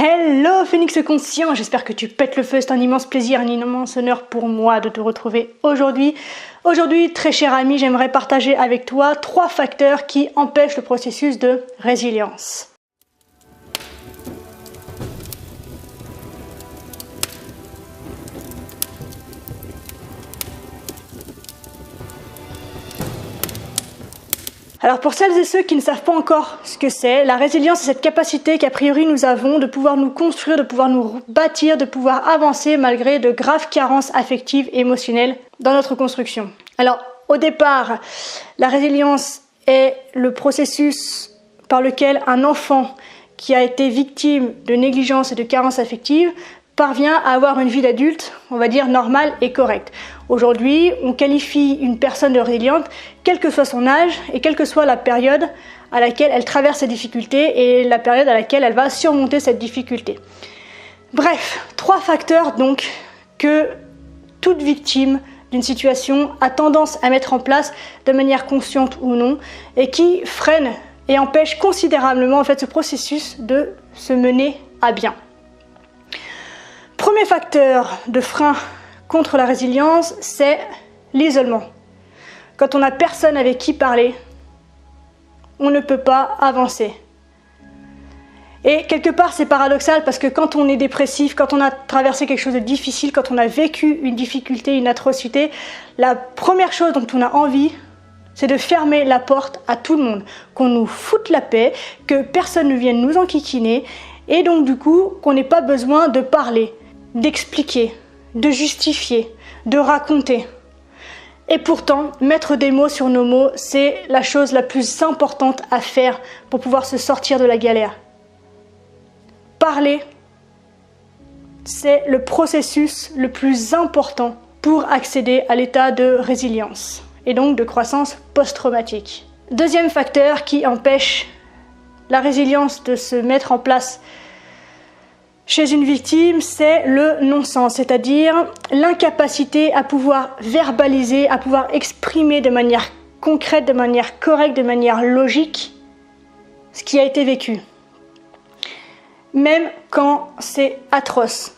Hello Phoenix Conscient, j'espère que tu pètes le feu, c'est un immense plaisir, un immense honneur pour moi de te retrouver aujourd'hui. Aujourd'hui, très cher ami, j'aimerais partager avec toi 3 facteurs qui empêchent le processus de résilience. Alors pour celles et ceux qui ne savent pas encore ce que c'est, la résilience c'est cette capacité qu'a priori nous avons de pouvoir nous construire, de pouvoir nous bâtir, de pouvoir avancer malgré de graves carences affectives et émotionnelles dans notre construction. Alors au départ, la résilience est le processus par lequel un enfant qui a été victime de négligence et de carences affectives parvient à avoir une vie d'adulte, on va dire normale et correcte. Aujourd'hui, on qualifie une personne de résiliente, quel que soit son âge et quelle que soit la période à laquelle elle traverse ses difficultés et la période à laquelle elle va surmonter cette difficulté. Bref, 3 facteurs donc que toute victime d'une situation a tendance à mettre en place de manière consciente ou non et qui freinent et empêchent considérablement en fait ce processus de se mener à bien. Premier facteur de frein contre la résilience, c'est l'isolement. Quand on n'a personne avec qui parler, on ne peut pas avancer. Et quelque part, c'est paradoxal parce que quand on est dépressif, quand on a traversé quelque chose de difficile, quand on a vécu une difficulté, une atrocité, la première chose dont on a envie, c'est de fermer la porte à tout le monde, qu'on nous foute la paix, que personne ne vienne nous enquiquiner et donc du coup, qu'on n'ait pas besoin de parler, d'expliquer, de justifier, de raconter. Et pourtant, mettre des mots sur nos mots, c'est la chose la plus importante à faire pour pouvoir se sortir de la galère. Parler, c'est le processus le plus important pour accéder à l'état de résilience et donc de croissance post-traumatique. Deuxième facteur qui empêche la résilience de se mettre en place chez une victime, c'est le non-sens, c'est-à-dire l'incapacité à pouvoir verbaliser, à pouvoir exprimer de manière concrète, de manière correcte, de manière logique ce qui a été vécu. Même quand c'est atroce.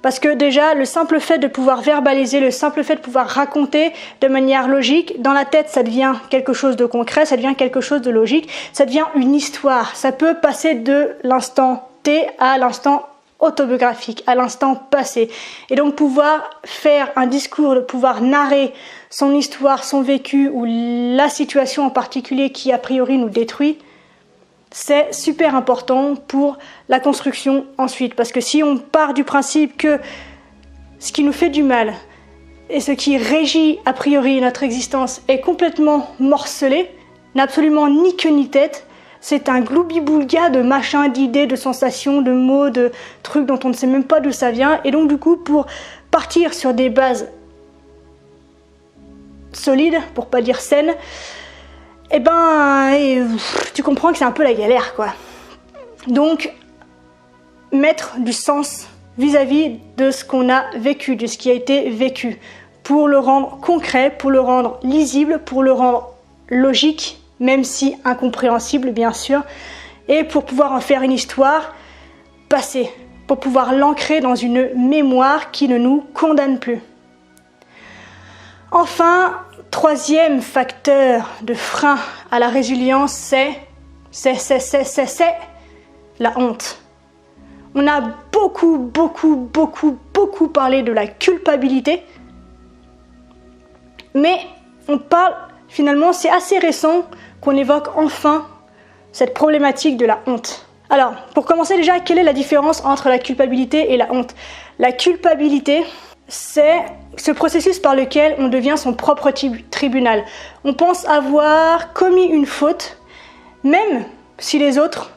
Parce que déjà, le simple fait de pouvoir verbaliser, le simple fait de pouvoir raconter de manière logique, dans la tête, ça devient quelque chose de concret, ça devient quelque chose de logique, ça devient une histoire. Ça peut passer de l'instant T à l'instant autobiographique, à l'instant passé. Et donc pouvoir faire un discours, de pouvoir narrer son histoire, son vécu ou la situation en particulier qui a priori nous détruit, c'est super important pour la construction ensuite. Parce que si on part du principe que ce qui nous fait du mal et ce qui régit a priori notre existence est complètement morcelé, n'a absolument ni queue ni tête, c'est un gloubi-boulga de machins, d'idées, de sensations, de mots, de trucs dont on ne sait même pas d'où ça vient. Et donc du coup, pour partir sur des bases solides, pour pas dire saines, tu comprends que c'est un peu la galère, quoi. Donc, mettre du sens vis-à-vis de ce qu'on a vécu, de ce qui a été vécu, pour le rendre concret, pour le rendre lisible, pour le rendre logique, même si incompréhensible bien sûr, et pour pouvoir en faire une histoire passée, pour pouvoir l'ancrer dans une mémoire qui ne nous condamne plus. Enfin, 3e facteur de frein à la résilience, c'est la honte. On a beaucoup parlé de la culpabilité, mais on parle, finalement, c'est assez récent qu'on évoque enfin cette problématique de la honte. Alors, pour commencer déjà, quelle est la différence entre la culpabilité et la honte ? La culpabilité, c'est ce processus par lequel on devient son propre tribunal. On pense avoir commis une faute, même si les autres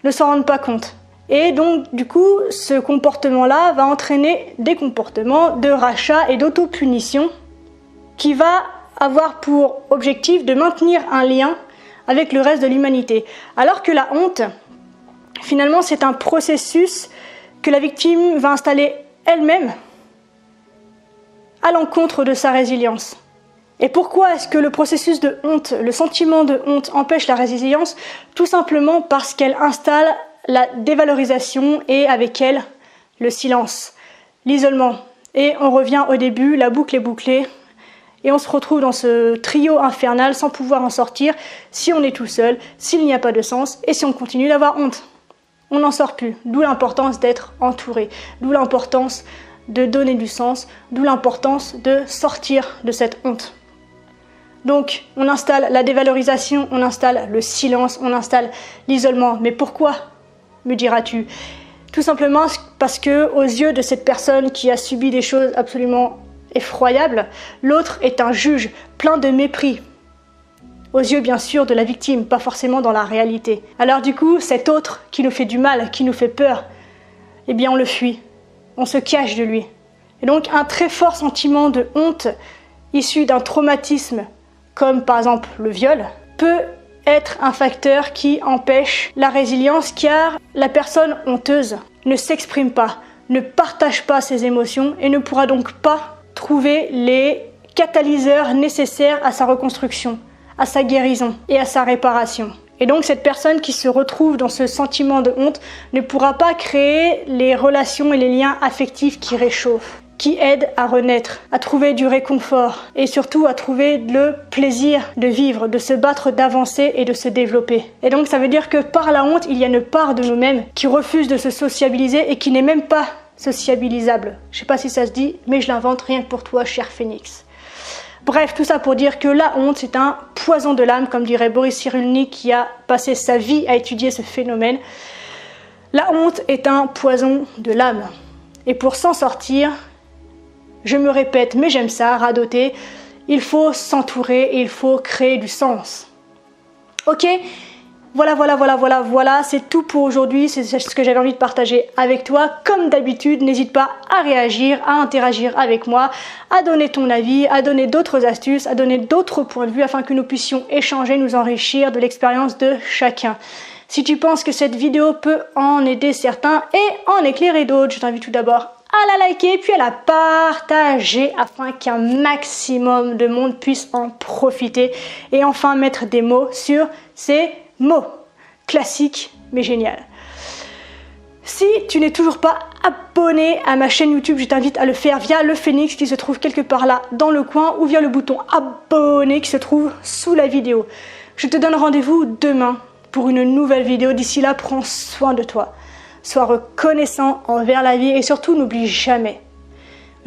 ne s'en rendent pas compte. Et donc, du coup, ce comportement-là va entraîner des comportements de rachat et d'autopunition qui va avoir pour objectif de maintenir un lien avec le reste de l'humanité. Alors que la honte, finalement, c'est un processus que la victime va installer elle-même à l'encontre de sa résilience. Et pourquoi est-ce que le processus de honte, le sentiment de honte empêche la résilience ? Tout simplement parce qu'elle installe la dévalorisation et avec elle, le silence, l'isolement. Et on revient au début, la boucle est bouclée et on se retrouve dans ce trio infernal sans pouvoir en sortir si on est tout seul, s'il n'y a pas de sens et si on continue d'avoir honte. On n'en sort plus, d'où l'importance d'être entouré, d'où l'importance de donner du sens, d'où l'importance de sortir de cette honte. Donc, on installe la dévalorisation, on installe le silence, on installe l'isolement. Mais pourquoi, me diras-tu? Tout simplement parce que, aux yeux de cette personne qui a subi des choses absolument effroyables, l'autre est un juge plein de mépris. Aux yeux, bien sûr, de la victime, pas forcément dans la réalité. Alors du coup, cet autre qui nous fait du mal, qui nous fait peur, eh bien on le fuit, on se cache de lui. Et donc, un très fort sentiment de honte issu d'un traumatisme, comme par exemple le viol, peut être un facteur qui empêche la résilience car la personne honteuse ne s'exprime pas, ne partage pas ses émotions et ne pourra donc pas trouver les catalyseurs nécessaires à sa reconstruction, à sa guérison et à sa réparation. Et donc cette personne qui se retrouve dans ce sentiment de honte ne pourra pas créer les relations et les liens affectifs qui réchauffent, qui aide à renaître, à trouver du réconfort et surtout à trouver le plaisir de vivre, de se battre, d'avancer et de se développer. Et donc ça veut dire que par la honte, il y a une part de nous-mêmes qui refuse de se sociabiliser et qui n'est même pas sociabilisable. Je sais pas si ça se dit, mais je l'invente rien que pour toi, cher Phénix. Bref, tout ça pour dire que la honte, c'est un poison de l'âme, comme dirait Boris Cyrulnik qui a passé sa vie à étudier ce phénomène. La honte est un poison de l'âme. Et pour s'en sortir, je me répète, mais j'aime ça, radoter, il faut s'entourer et il faut créer du sens. Ok ? Voilà, c'est tout pour aujourd'hui, c'est ce que j'avais envie de partager avec toi. Comme d'habitude, n'hésite pas à réagir, à interagir avec moi, à donner ton avis, à donner d'autres astuces, à donner d'autres points de vue afin que nous puissions échanger, nous enrichir de l'expérience de chacun. Si tu penses que cette vidéo peut en aider certains et en éclairer d'autres, je t'invite tout d'abord à la liker puis à la partager afin qu'un maximum de monde puisse en profiter et enfin mettre des mots sur ces mots. Classique mais génial. Si tu n'es toujours pas abonné à ma chaîne YouTube, je t'invite à le faire via le Phénix qui se trouve quelque part là dans le coin ou via le bouton abonner qui se trouve sous la vidéo. Je te donne rendez-vous demain pour une nouvelle vidéo. D'ici là, prends soin de toi. Sois reconnaissant envers la vie et surtout n'oublie jamais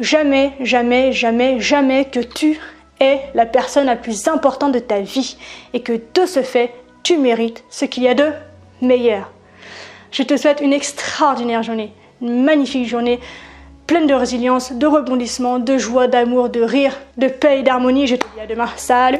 que tu es la personne la plus importante de ta vie et que de ce fait, tu mérites ce qu'il y a de meilleur. Je te souhaite une extraordinaire journée, une magnifique journée pleine de résilience, de rebondissement, de joie, d'amour, de rire, de paix et d'harmonie. Je te dis à demain. Salut!